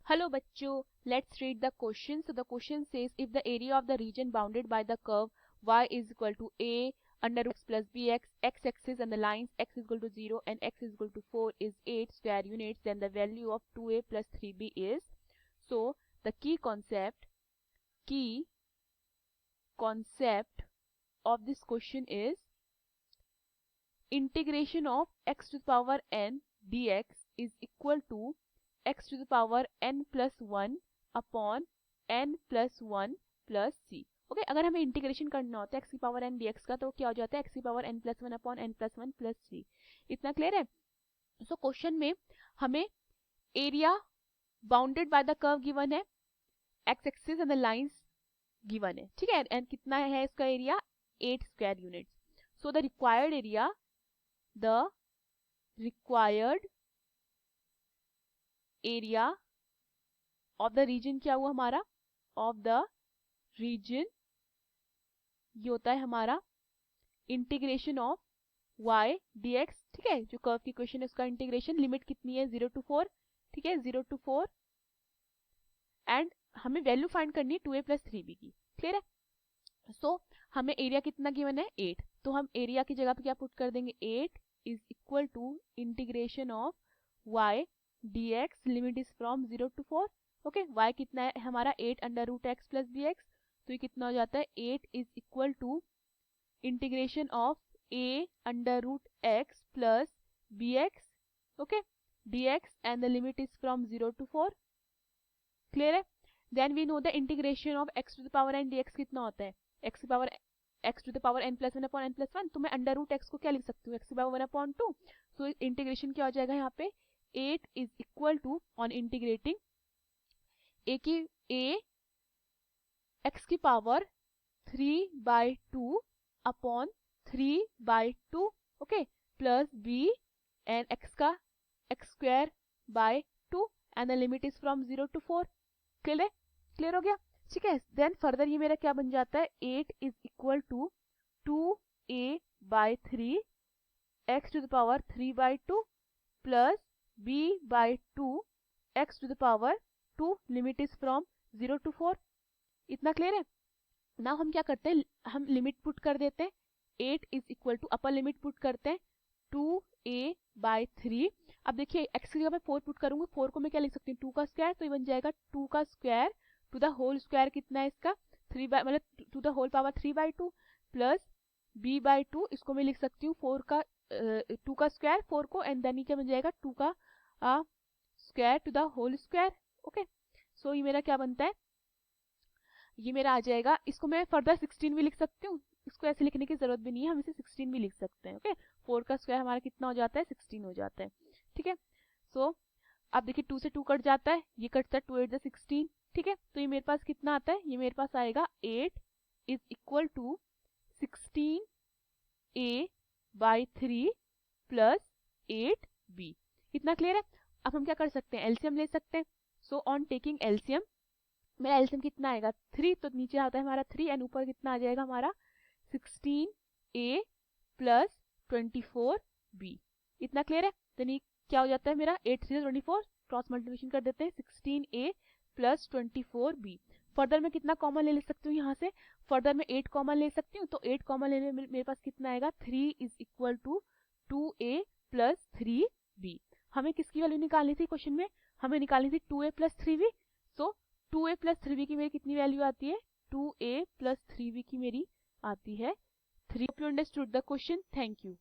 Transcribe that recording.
Hello bachcho, let's read the question. So the question says if the area of the region bounded by the curve y is equal to a under root x plus bx, x-axis and the lines x is equal to 0 and x is equal to 4 is 8 square units, then the value of 2a plus 3b is. So the key concept of this question is integration of x to the power n dx is equal to x to the power n plus 1 upon n plus 1 plus c. Okay, अगर हमें integration करना होता है x की power n dx का तो क्या हो जाता है x की power n plus 1 upon n plus 1 plus c. इतना क्लियर है? सो क्वेश्चन में हमें area bounded by the curve given है, x axis and the lines given है, ठीक है, एंड कितना है इसका area 8 square units. So the required area of the region क्या हुआ हमारा, ऑफ द रीजन ये होता है हमारा इंटीग्रेशन ऑफ y dx, ठीक है, जो कर्व की इक्वेशन है उसका इंटीग्रेशन. लिमिट कितनी है 0 to 4, ठीक है, 0 to 4 एंड हमें वैल्यू फाइंड करनी है 2a plus 3b की. क्लियर है? सो हमें एरिया कितना गिवन है 8, तो हम एरिया की जगह पे क्या पुट कर देंगे 8 is equal to integration of y dx, limit is from 0 to 4. Okay, y कितना है हमारा 8 under root X plus B X, तो ये कितना हो जाता है 8 is equal to integration of a under root X plus B X, okay, dx and the limit is from 0 to 4. Clear है? Then we know the integration of x to the power n dx कितना होता है x to the power n plus 1 upon n plus 1. तो मैं under root x को क्या लिख सकती हूँ x की पावर 1 अपॉन 2. सो इंटीग्रेशन क्या हो जाएगा यहाँ पे 8 is equal to on integrating a x की power 3/2 upon 3/2, okay, plus b and x का x square by 2 and the limit is from 0 to 4. Clear हो गया? ठीक है. देन फर्दर ये मेरा क्या बन जाता है 8 is equal to 2a/3 x to the power 3/2 plus b/2 x to the power 2, limit is from 0 to 4. इतना क्लियर है? नाउ हम क्या करते हैं, हम लिमिट पुट कर देते हैं 8 is equal to upper limit put करते हैं 2a/3. अब देखिए x की जगह मैं 4 पुट करूंगी, 4 को मैं क्या लिख सकती हूँ 2 का स्क्वायर, तो ये बन जाएगा 2 का square to the whole square कितना है इसका 3 मतलब to the whole power 3/2 plus b/2, इसको मैं लिख सकती हूँ 4 का 2 का स्क्वायर 4 को एंड देन क्या बन जाएगा 2 का square to the whole square. Okay, so ये मेरा क्या बनता है, ये मेरा आ जाएगा, इसको मैं फर्दर 16 भी लिख सकती हूँ, इसको ऐसे लिखने की जरूरत भी नहीं है, हम इसे 16 भी लिख सकते हैं. ओके, 4 का स्क्वायर हमारा कितना हो जाता है 16 हो जाता है. ठीक है, सो अब देखिए 2 से 2 कट जाता है, ये कटता है 2 8 16. ठीक है, तो ये मेरे पास कितना आता है, ये मेरे पास आएगा 8 is equal to 16a/3 plus 8b. इतना क्लियर है? अब हम क्या कर सकते हैं, एलसीएम ले सकते हैं. सो ऑन टेकिंग एलसीएम, मेरा एलसीएम कितना आएगा 3, तो नीचे आता है हमारा 3 एंड ऊपर कितना आ जाएगा हमारा 16a प्लस 24b. इतना क्लियर है? तो क्या हो जाता है मेरा 8 3 24, क्रॉस मल्टीप्लिकेशन कर देते हैं 16a प्लस 24b. फर्दर मैं कितना कॉमन ले सकती हूँ यहाँ से, फर्दर मैं 8 कॉमन ले सकती हूँ, तो 8 कॉमन लेने में मेरे पास कितना आएगा 3 is equal to 2a plus 3b. हमें किसकी वैल्यू निकालनी थी क्वेश्चन में, हमें निकालनी थी 2a प्लस 3b. सो 2a प्लस 3b की मेरी कितनी वैल्यू आती है 2a प्लस 3b की मेरी आती है 3. Hope you understood the question. Thank you.